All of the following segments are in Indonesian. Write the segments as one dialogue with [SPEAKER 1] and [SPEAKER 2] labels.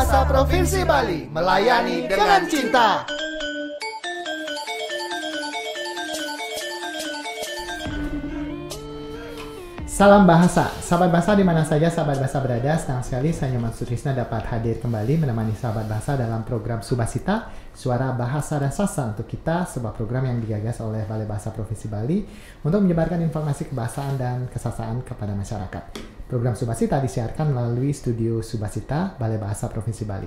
[SPEAKER 1] Bahasa Provinsi Bali, melayani dengan cinta.
[SPEAKER 2] Salam bahasa, sahabat bahasa di mana saja sahabat bahasa berada. Senang sekali saya Nyoman Sutrisna dapat hadir kembali menemani sahabat bahasa dalam program Subasita, Suara Bahasa dan Sastra untuk kita, sebuah program yang digagas oleh Balai Bahasa Provinsi Bali untuk menyebarkan informasi kebahasaan dan kesastraan kepada masyarakat. Program Subasita disiarkan melalui studio Subasita, Balai Bahasa Provinsi Bali.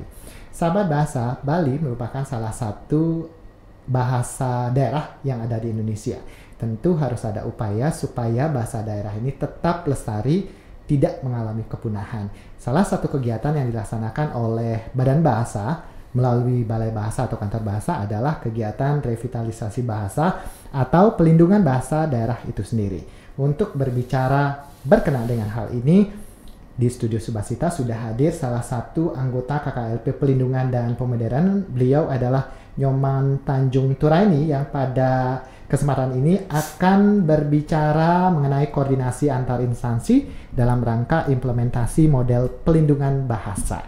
[SPEAKER 2] Sahabat bahasa, Bali merupakan salah satu bahasa daerah yang ada di Indonesia. Tentu harus ada upaya supaya bahasa daerah ini tetap lestari, tidak mengalami kepunahan. Salah satu kegiatan yang dilaksanakan oleh Badan Bahasa melalui Balai Bahasa atau Kantor Bahasa adalah kegiatan revitalisasi bahasa atau pelindungan bahasa daerah itu sendiri. Untuk berbicara berkenaan dengan hal ini, di studio Subasita sudah hadir salah satu anggota KKLP Pelindungan dan Pemoderanan. Beliau adalah Nyoman Tanjung Turaini yang pada kesempatan ini akan berbicara mengenai koordinasi antar instansi dalam rangka implementasi model pelindungan bahasa.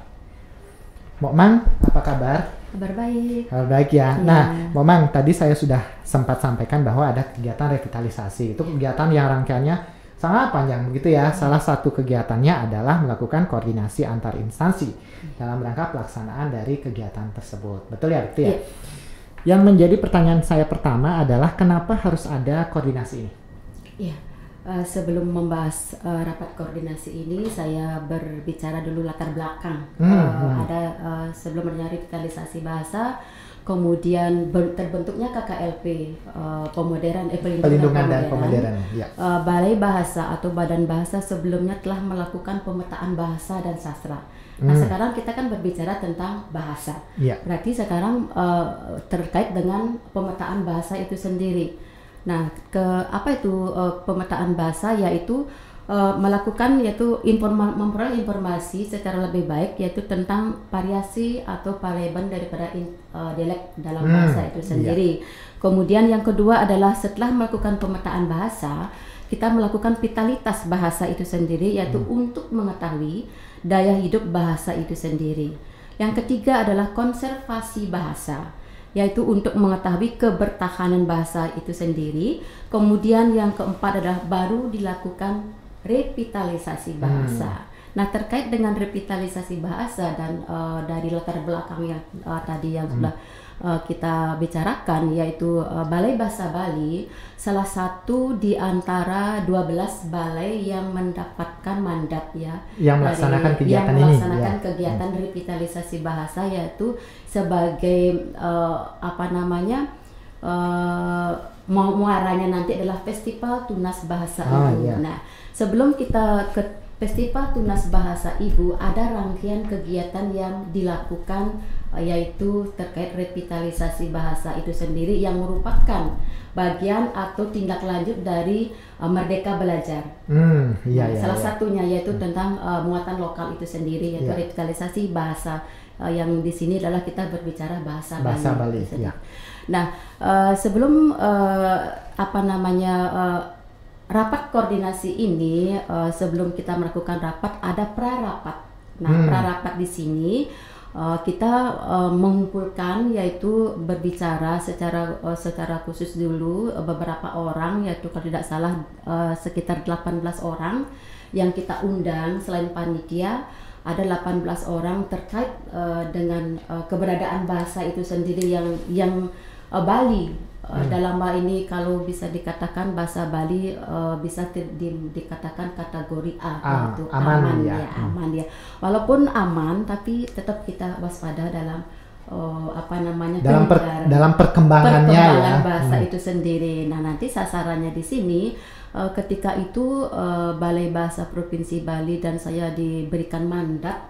[SPEAKER 2] Momang, apa kabar?
[SPEAKER 3] Kabar baik.
[SPEAKER 2] Kabar baik ya. Nah, Momang, tadi saya sudah sempat sampaikan bahwa ada kegiatan revitalisasi. Itu kegiatan yang rangkaiannya sangat panjang begitu ya. Salah satu kegiatannya adalah melakukan koordinasi antar instansi dalam rangka pelaksanaan dari kegiatan tersebut. Betul ya? Betul ya? Yang menjadi pertanyaan saya pertama adalah kenapa harus ada koordinasi ini?
[SPEAKER 3] Iya, sebelum membahas rapat koordinasi ini, saya berbicara dulu latar belakang. Ada sebelum adanya revitalisasi bahasa, kemudian terbentuknya KKLP, Pelindungan dan Pemoderanan. Ya. Balai Bahasa atau Badan Bahasa sebelumnya telah melakukan pemetaan bahasa dan sastra. Nah, sekarang kita kan berbicara tentang bahasa. Berarti sekarang terkait dengan pemetaan bahasa itu sendiri. Nah, apa itu pemetaan bahasa? Yaitu melakukan memperoleh informasi secara lebih baik, yaitu tentang variasi atau paleban daripada dialek dalam bahasa itu sendiri. Kemudian yang kedua adalah setelah melakukan pemetaan bahasa, kita melakukan vitalitas bahasa itu sendiri, yaitu untuk mengetahui daya hidup bahasa itu sendiri. Yang ketiga adalah konservasi bahasa, yaitu untuk mengetahui kebertahanan bahasa itu sendiri. Kemudian yang keempat adalah baru dilakukan revitalisasi bahasa. Nah, terkait dengan revitalisasi bahasa dan dari latar belakang yang tadi yang sudah kita bicarakan, yaitu Balai Bahasa Bali salah satu di antara 12 balai yang mendapatkan mandat
[SPEAKER 2] yang melaksanakan
[SPEAKER 3] kegiatan revitalisasi bahasa, yaitu sebagai muaranya nanti adalah Festival Tunas Bahasa Ibu. Nah, sebelum kita ke Festival Tunas Bahasa Ibu, ada rangkaian kegiatan yang dilakukan, yaitu terkait revitalisasi bahasa itu sendiri yang merupakan bagian atau tindak lanjut dari Merdeka Belajar. Salah satunya yaitu tentang muatan lokal itu sendiri, yaitu revitalisasi bahasa. Yang di sini adalah kita berbicara bahasa Bali. Nah, sebelum rapat koordinasi ini, sebelum kita melakukan rapat ada prarapat. Nah, prarapat di sini kita mengumpulkan, yaitu berbicara secara khusus dulu beberapa orang, yaitu kalau tidak salah sekitar 18 orang yang kita undang. Selain panitia ada 18 orang terkait dengan keberadaan bahasa itu sendiri yang Bali. Dalam hal ini kalau bisa dikatakan bahasa Bali bisa dikatakan kategori A, yaitu aman ya. Walaupun aman, tapi tetap kita waspada dalam
[SPEAKER 2] dalam perkembangannya
[SPEAKER 3] bahasa itu sendiri. Nah, nanti sasarannya di sini ketika itu Balai Bahasa Provinsi Bali dan saya diberikan mandat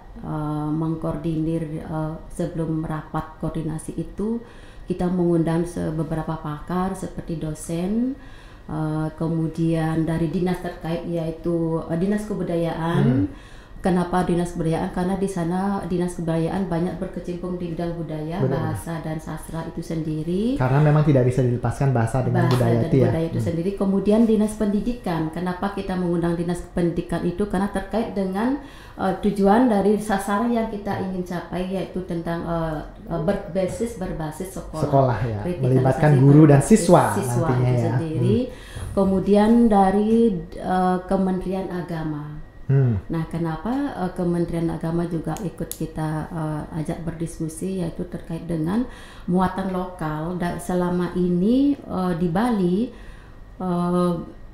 [SPEAKER 3] mengkoordinir sebelum rapat koordinasi itu. Kita mengundang beberapa pakar seperti dosen, kemudian dari dinas terkait, yaitu Dinas Kebudayaan, Kenapa Dinas Kebudayaan? Karena di sana Dinas Kebudayaan banyak berkecimpung di bidang budaya, bahasa dan sastra itu sendiri.
[SPEAKER 2] Karena memang tidak bisa dilepaskan bahasa dengan budaya itu ya.
[SPEAKER 3] Budaya itu sendiri. Kemudian Dinas Pendidikan. Kenapa kita mengundang Dinas Pendidikan itu? Karena terkait dengan tujuan dari sasaran yang kita ingin capai, yaitu tentang berbasis sekolah.
[SPEAKER 2] Sekolah ya, melibatkan guru dan siswa nantinya
[SPEAKER 3] itu
[SPEAKER 2] ya.
[SPEAKER 3] Sendiri. Kemudian dari Kementerian Agama. Nah, kenapa Kementerian Agama juga ikut kita ajak berdiskusi, yaitu terkait dengan muatan lokal. Dan selama ini di Bali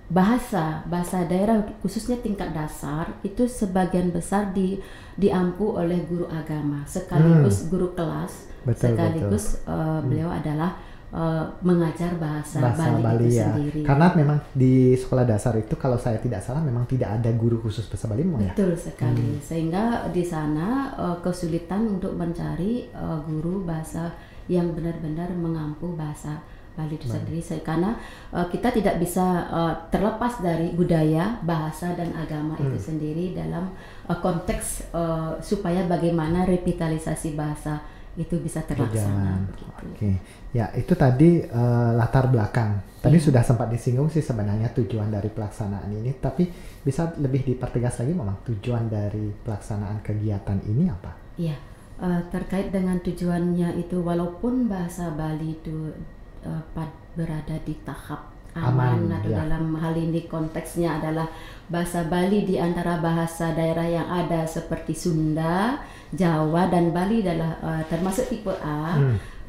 [SPEAKER 3] bahasa daerah khususnya tingkat dasar itu sebagian besar diampu oleh guru agama sekaligus guru kelas. Sekaligus beliau adalah mengajar bahasa Bali itu
[SPEAKER 2] ya.
[SPEAKER 3] sendiri.
[SPEAKER 2] Karena memang di sekolah dasar itu kalau saya tidak salah memang tidak ada guru khusus bahasa Bali ya.
[SPEAKER 3] Betul sekali. Sehingga di sana kesulitan untuk mencari guru bahasa yang benar-benar mengampu bahasa Bali itu sendiri. Karena kita tidak bisa terlepas dari budaya, bahasa dan agama itu sendiri dalam konteks supaya bagaimana revitalisasi bahasa itu bisa terlaksana.
[SPEAKER 2] Oke, ya itu tadi latar belakang. Tadi sudah sempat disinggung sih sebenarnya tujuan dari pelaksanaan ini, tapi bisa lebih dipertegas lagi memang tujuan dari pelaksanaan kegiatan ini apa?
[SPEAKER 3] Iya, terkait dengan tujuannya itu, walaupun bahasa Bali itu berada di tahap aman atau dalam hal ini konteksnya adalah bahasa Bali di antara bahasa daerah yang ada seperti Sunda, Jawa dan Bali adalah termasuk tipe A.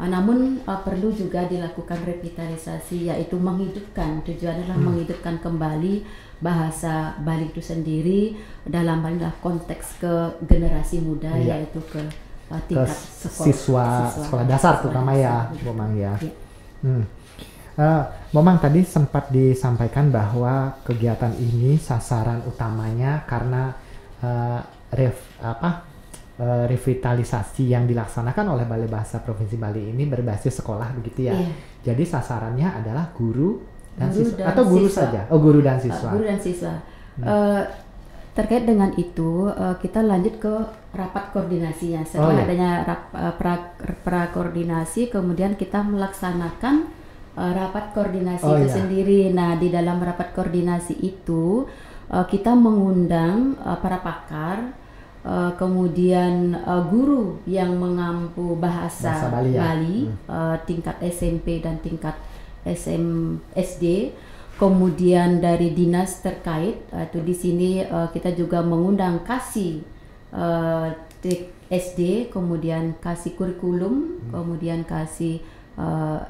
[SPEAKER 3] Namun perlu juga dilakukan revitalisasi, yaitu menghidupkan, tujuannya adalah menghidupkan kembali bahasa Bali itu sendiri dalam konteks ke generasi muda, yaitu ke tingkat
[SPEAKER 2] sekolah dasar terutama ya, Momang ya. Momang tadi sempat disampaikan bahwa kegiatan ini sasaran utamanya karena revitalisasi yang dilaksanakan oleh Balai Bahasa Provinsi Bali ini berbasis sekolah begitu ya. Jadi sasarannya adalah guru dan siswa atau guru siswa saja? Oh, guru dan siswa.
[SPEAKER 3] Guru dan siswa. Terkait dengan itu kita lanjut ke rapat koordinasinya. Setelah adanya prakoordinasi, kemudian kita melaksanakan rapat koordinasi itu sendiri. Nah, di dalam rapat koordinasi itu kita mengundang para pakar, kemudian guru yang mengampu bahasa Bali, tingkat SMP dan tingkat SD, kemudian dari dinas terkait. Di sini kita juga mengundang kasih SD, kemudian kasih kurikulum, kemudian kasih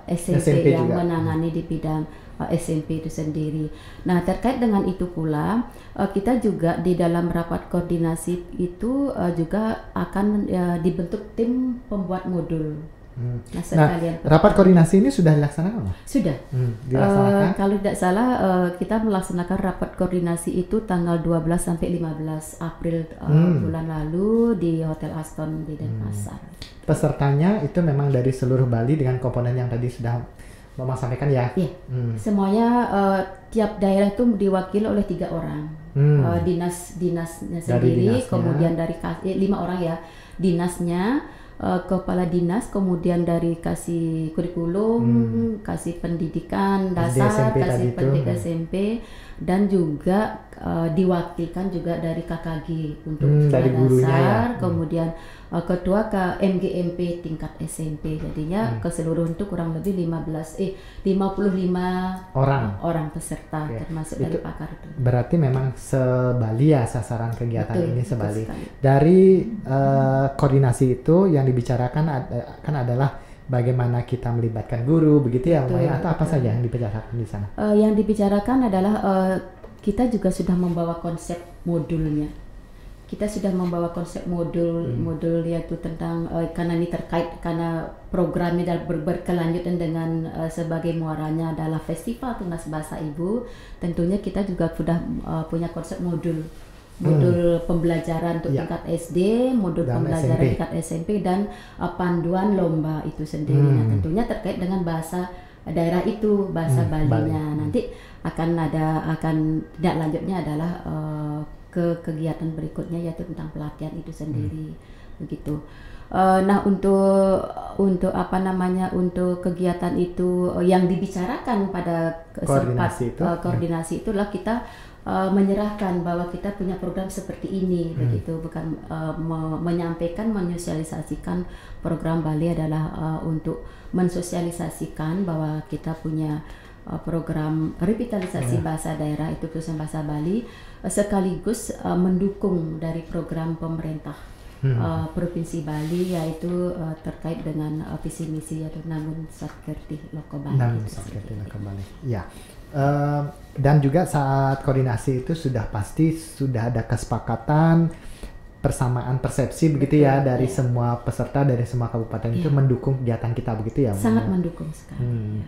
[SPEAKER 3] SMP yang juga menangani di bidang SMP itu sendiri. Nah, terkait dengan itu pula kita juga di dalam rapat koordinasi itu juga akan dibentuk tim pembuat modul.
[SPEAKER 2] Nah, rapat koordinasi ini sudah dilaksanakan?
[SPEAKER 3] Sudah.
[SPEAKER 2] Dilaksanakan?
[SPEAKER 3] Kalau tidak salah kita melaksanakan rapat koordinasi itu tanggal 12 sampai 15 April bulan lalu di Hotel Aston di Denpasar.
[SPEAKER 2] Pesertanya itu memang dari seluruh Bali dengan komponen yang tadi sudah Mama sampaikan ya?
[SPEAKER 3] Iya. Semuanya tiap daerah itu diwakili oleh 3 orang. Dinasnya sendiri, kemudian dari 5 orang ya. Dinasnya, kepala dinas, kemudian dari kasih kurikulum, kasih pendidikan dasar, kasih pendidikan SMP, dan juga diwakilkan juga dari KKG untuk
[SPEAKER 2] dari
[SPEAKER 3] dasar, kemudian ketua ke MGMP tingkat SMP. Jadinya keseluruhan itu kurang lebih 55 orang peserta, termasuk dari pakar itu.
[SPEAKER 2] Berarti memang se-Bali ya sasaran kegiatan ini se-Bali. Dari koordinasi itu yang dibicarakan kan adalah bagaimana kita melibatkan guru begitu ya, atau apa saja yang dibicarakan di sana?
[SPEAKER 3] Yang dibicarakan adalah kita juga sudah membawa konsep modulnya. Kita sudah membawa konsep modul yaitu tentang karena ini terkait karena programnya dan berkelanjutan dengan sebagai muaranya adalah Festival Tunas Bahasa Ibu. Tentunya kita juga sudah punya konsep modul pembelajaran untuk tingkat SD, modul pembelajaran SMP. Tingkat SMP dan panduan lomba itu sendiri. Nah, tentunya terkait dengan bahasa daerah itu, bahasa Balinya. Nanti akan tindak lanjutnya adalah ke kegiatan berikutnya yaitu tentang pelatihan itu sendiri begitu. Nah untuk apa namanya untuk kegiatan itu yang dibicarakan pada koordinasi itulah kita menyerahkan bahwa kita punya program seperti ini begitu, bukan menyampaikan menyosialisasikan program Bali adalah untuk mensosialisasikan bahwa kita punya program revitalisasi bahasa daerah itu khususnya bahasa Bali, sekaligus mendukung dari program pemerintah Provinsi Bali yaitu terkait dengan visi misi yaitu Namun Sakerti Loko Bali.
[SPEAKER 2] Namun Sakerti Loko Bali. Ya. Dan juga saat koordinasi itu sudah pasti sudah ada kesepakatan persamaan persepsi begitu ya dari semua peserta dari semua kabupaten itu mendukung kegiatan kita begitu ya.
[SPEAKER 3] Sangat mendukung sekali.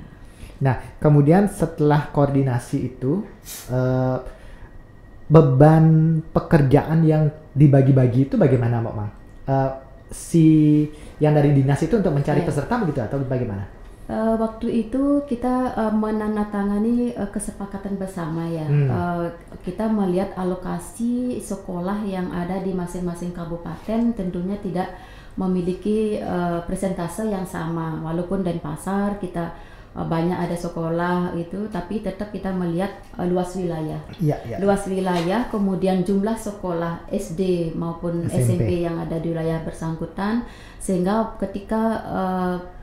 [SPEAKER 2] Nah, kemudian setelah koordinasi itu beban pekerjaan yang dibagi-bagi itu bagaimana Mbak Mang? Si yang dari dinas itu untuk mencari peserta begitu atau bagaimana?
[SPEAKER 3] Waktu itu kita menandatangani kesepakatan bersama ya. Kita melihat alokasi sekolah yang ada di masing-masing kabupaten tentunya tidak memiliki persentase yang sama. Walaupun Denpasar kita banyak ada sekolah itu, tapi tetap kita melihat luas wilayah. Luas wilayah, kemudian jumlah sekolah SD maupun SMP yang ada di wilayah bersangkutan, sehingga ketika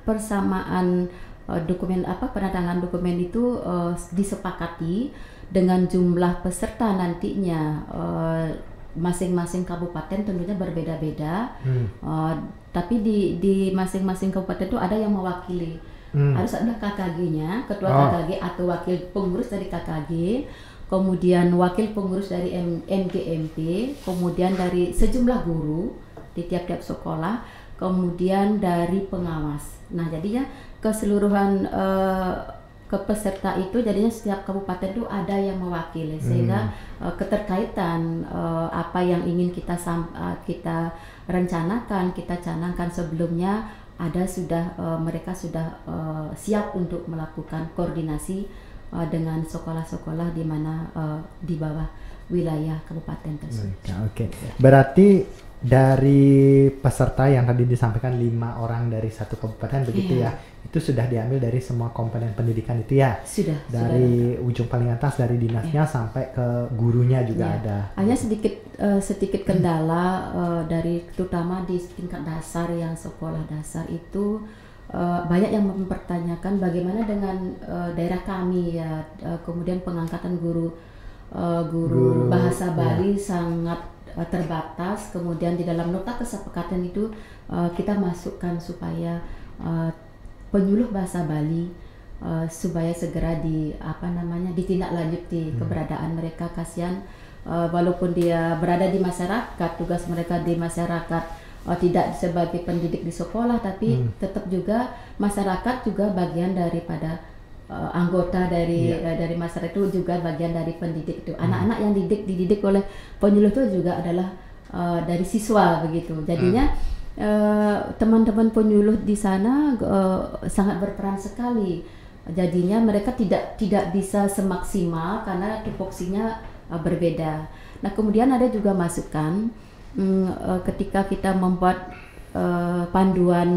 [SPEAKER 3] persamaan penandatangan dokumen itu disepakati dengan jumlah peserta nantinya masing-masing kabupaten tentunya berbeda-beda, tapi di masing-masing kabupaten itu ada yang mewakili. Harus ada KKG-nya, ketua KKG atau wakil pengurus dari KKG, kemudian wakil pengurus dari MGMP, kemudian dari sejumlah guru di tiap-tiap sekolah, kemudian dari pengawas. Nah, jadinya keseluruhan peserta itu jadinya setiap kabupaten itu ada yang mewakili, sehingga keterkaitan apa yang ingin kita rencanakan, kita canangkan sebelumnya mereka sudah siap untuk melakukan koordinasi dengan sekolah-sekolah di mana di bawah wilayah kabupaten tersebut.
[SPEAKER 2] Oke. Berarti dari peserta yang tadi disampaikan 5 orang dari satu kabupaten begitu ya, itu sudah diambil dari semua komponen pendidikan itu ya?
[SPEAKER 3] Sudah.
[SPEAKER 2] Dari ujung paling atas dari dinasnya sampai ke gurunya juga ada.
[SPEAKER 3] Hanya sedikit kendala dari terutama di tingkat dasar yang sekolah dasar itu banyak yang mempertanyakan bagaimana dengan daerah kami ya, kemudian pengangkatan guru bahasa Bali sangat terbatas, kemudian di dalam nota kesepakatan itu kita masukkan supaya penyuluh bahasa Bali supaya segera ditindaklanjuti keberadaan mereka. Kasihan walaupun dia berada di masyarakat, tugas mereka di masyarakat tidak sebagai pendidik di sekolah, tapi tetap juga masyarakat juga bagian daripada anggota dari masyarakat itu juga bagian dari pendidik itu. Anak-anak yang dididik oleh penyuluh itu juga adalah dari siswa begitu. Jadinya teman-teman penyuluh di sana sangat berperan sekali. Jadinya mereka tidak bisa semaksimal karena tupoksinya berbeda. Nah, kemudian ada juga masukan ketika kita membuat panduan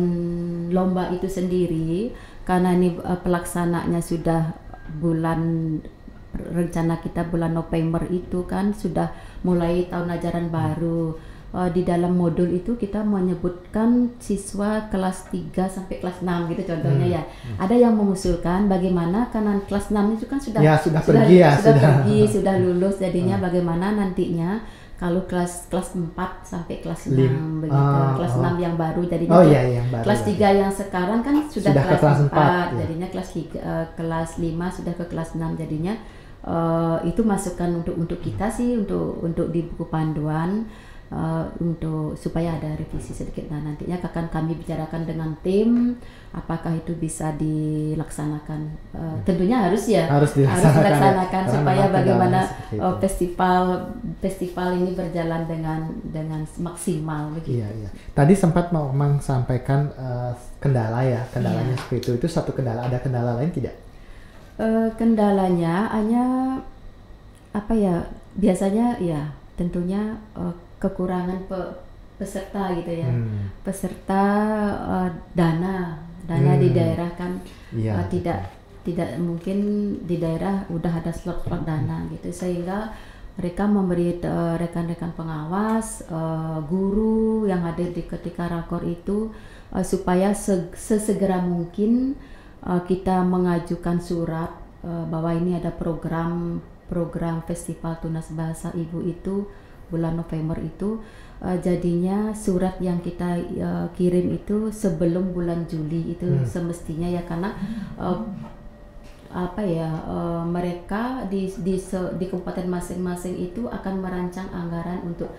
[SPEAKER 3] lomba itu sendiri, karena ini pelaksananya sudah rencana kita bulan November itu kan sudah mulai tahun ajaran baru. Di dalam modul itu kita menyebutkan siswa kelas 3 sampai kelas 6 gitu contohnya ya. Ada yang mengusulkan bagaimana karena kelas 6 itu kan sudah lulus, jadinya bagaimana nantinya kalau kelas 4 sampai kelas 6 begitu. Kelas 6 yang baru jadinya kelas 3 yang sekarang kan sudah kelas 4 jadinya kelas 5 sudah ke kelas 6 jadinya itu masukan untuk kita sih untuk di buku panduan untuk supaya ada revisi sedikit. Nah, nantinya akan kami bicarakan dengan tim apakah itu bisa dilaksanakan. Tentunya harus dilaksanakan supaya bagaimana festival ini berjalan dengan maksimal begitu.
[SPEAKER 2] Iya. Tadi sempat mau sampaikan kendalanya seperti itu satu kendala. Ada kendala lain tidak?
[SPEAKER 3] Kendalanya hanya biasanya tentunya kekurangan peserta gitu ya. Peserta dana di daerah kan tidak mungkin di daerah udah ada slot-slot dana gitu, sehingga mereka memberi rekan-rekan pengawas, guru yang hadir di ketika rakor itu supaya sesegera mungkin kita mengajukan surat bahwa ini ada program Festival Tunas Bahasa Ibu itu bulan November itu, jadinya surat yang kita kirim itu sebelum bulan Juli itu semestinya ya, karena mereka di kabupaten masing-masing itu akan merancang anggaran untuk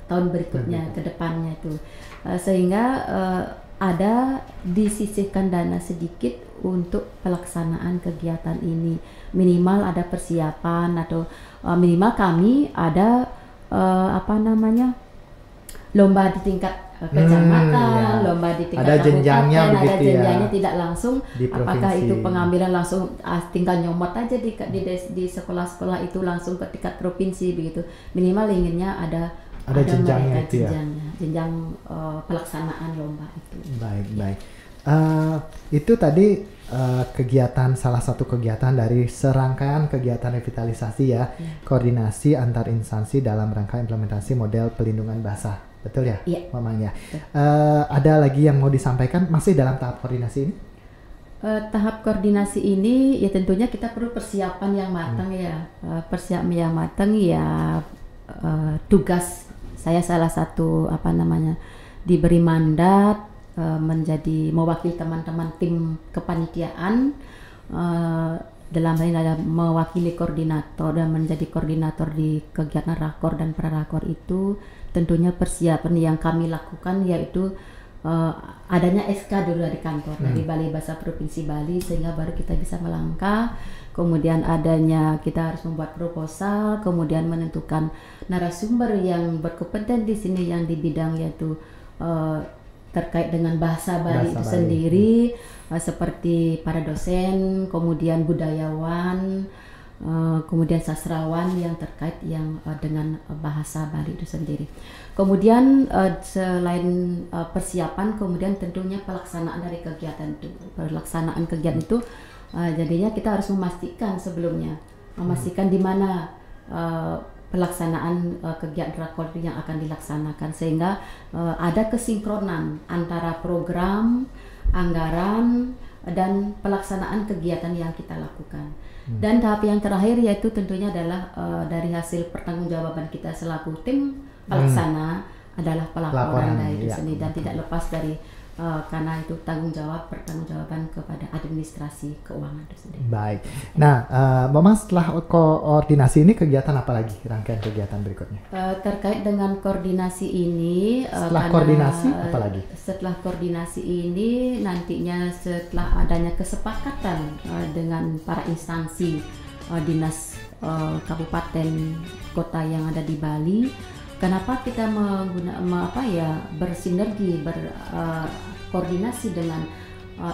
[SPEAKER 3] tahun berikutnya ke depannya itu, sehingga ada disisihkan dana sedikit untuk pelaksanaan kegiatan ini. Minimal ada persiapan atau minimal kami ada lomba di tingkat kecamatan, lomba di tingkat
[SPEAKER 2] ada jenjangnya
[SPEAKER 3] kabupaten,
[SPEAKER 2] begitu,
[SPEAKER 3] ada jenjangnya tidak langsung. Apakah itu pengambilan langsung tinggal nyomot aja di sekolah-sekolah itu langsung ke tingkat provinsi begitu. Minimal inginnya ada
[SPEAKER 2] jenjangnya itu ya.
[SPEAKER 3] Jenjang pelaksanaan lomba itu.
[SPEAKER 2] Baik. Itu tadi salah satu kegiatan dari serangkaian kegiatan revitalisasi ya, koordinasi antar instansi dalam rangka implementasi model pelindungan bahasa, betul ya, Mamang ya. Ada lagi yang mau disampaikan masih dalam tahap koordinasi ini?
[SPEAKER 3] Tahap koordinasi ini ya tentunya kita perlu persiapan yang matang tugas saya salah satu diberi mandat menjadi mewakili teman-teman tim kepanitiaan, dalam hal ini ada mewakili koordinator dan menjadi koordinator di kegiatan rakor dan prarakor itu. Tentunya persiapan yang kami lakukan yaitu adanya SK dulu dari kantor dari Balai Bahasa Provinsi Bali, sehingga baru kita bisa melangkah. Kemudian adanya kita harus membuat proposal, kemudian menentukan narasumber yang berkompeten di sini yang di bidang yaitu terkait dengan bahasa Bali itu sendiri, seperti para dosen, kemudian budayawan, kemudian sastrawan yang terkait dengan bahasa Bali itu sendiri. Kemudian selain persiapan, kemudian tentunya pelaksanaan dari kegiatan itu. Pelaksanaan kegiatan itu jadinya kita harus memastikan di mana pelaksanaan kegiatan rakor yang akan dilaksanakan, sehingga ada kesinkronan antara program, anggaran, dan pelaksanaan kegiatan yang kita lakukan. Dan tahap yang terakhir yaitu tentunya adalah dari hasil pertanggungjawaban kita selaku tim pelaksana adalah pelaporan dari itu sendiri, dan tidak lepas dari karena itu pertanggungjawaban kepada administrasi keuangan itu sendiri.
[SPEAKER 2] Baik. Nah, Mama, setelah koordinasi ini kegiatan apa lagi, rangkaian kegiatan berikutnya?
[SPEAKER 3] Terkait dengan koordinasi ini,
[SPEAKER 2] setelah koordinasi apa lagi?
[SPEAKER 3] Setelah koordinasi ini nantinya setelah adanya kesepakatan dengan para instansi dinas kabupaten kota yang ada di Bali. Kenapa kita bersinergi, berkoordinasi dengan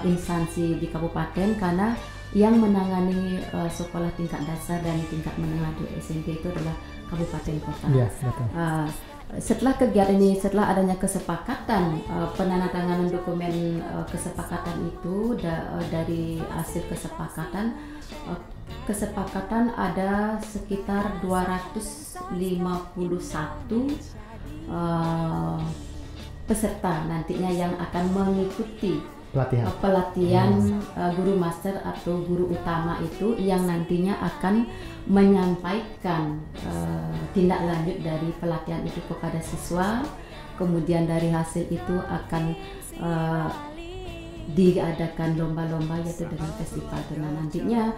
[SPEAKER 3] instansi di kabupaten? Karena yang menangani sekolah tingkat dasar dan tingkat menengah di SMP itu adalah kabupaten kota.
[SPEAKER 2] Yes, betul.
[SPEAKER 3] Setelah kegiatan ini, setelah adanya kesepakatan, penandatanganan dokumen kesepakatan itu dari hasil kesepakatan ada sekitar 251 peserta nantinya yang akan mengikuti pelatihan guru master atau guru utama itu, yang nantinya akan menyampaikan tindak lanjut dari pelatihan itu kepada siswa. Kemudian dari hasil itu akan diadakan lomba-lomba yaitu dengan festival. Nah nantinya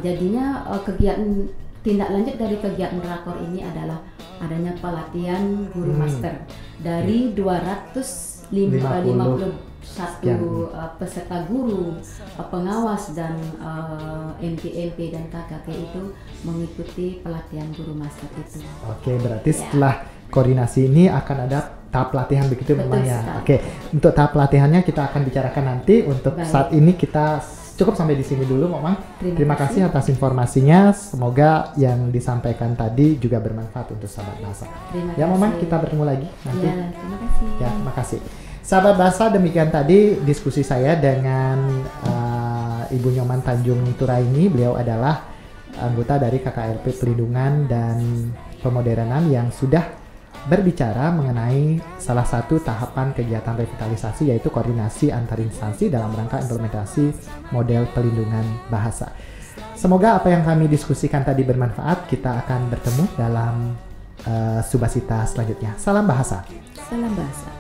[SPEAKER 3] jadinya kegiatan tindak lanjut dari kegiatan rakor ini adalah adanya pelatihan guru master dari 251 peserta guru, pengawas dan MP dan KKK itu mengikuti pelatihan guru master itu.
[SPEAKER 2] Oke, berarti setelah koordinasi ini akan ada tahap pelatihan begitu memang ya. Oke, untuk tahap pelatihannya kita akan bicarakan nanti. Untuk saat ini kita cukup sampai di sini dulu, Momang. Terima kasih atas informasinya. Semoga yang disampaikan tadi juga bermanfaat untuk sahabat bahasa. Ya, Momang, kita bertemu lagi nanti.
[SPEAKER 3] Ya, terima kasih.
[SPEAKER 2] Ya, terima kasih. Sahabat bahasa, demikian tadi diskusi saya dengan Ibu Nyoman Tanjung Turaini. Beliau adalah anggota dari KKLP Pelindungan dan Pemodernan yang sudah berbicara mengenai salah satu tahapan kegiatan revitalisasi, yaitu koordinasi antar instansi dalam rangka implementasi model pelindungan bahasa. Semoga apa yang kami diskusikan tadi bermanfaat. Kita akan bertemu dalam Subasita selanjutnya. Salam bahasa.
[SPEAKER 3] Salam bahasa.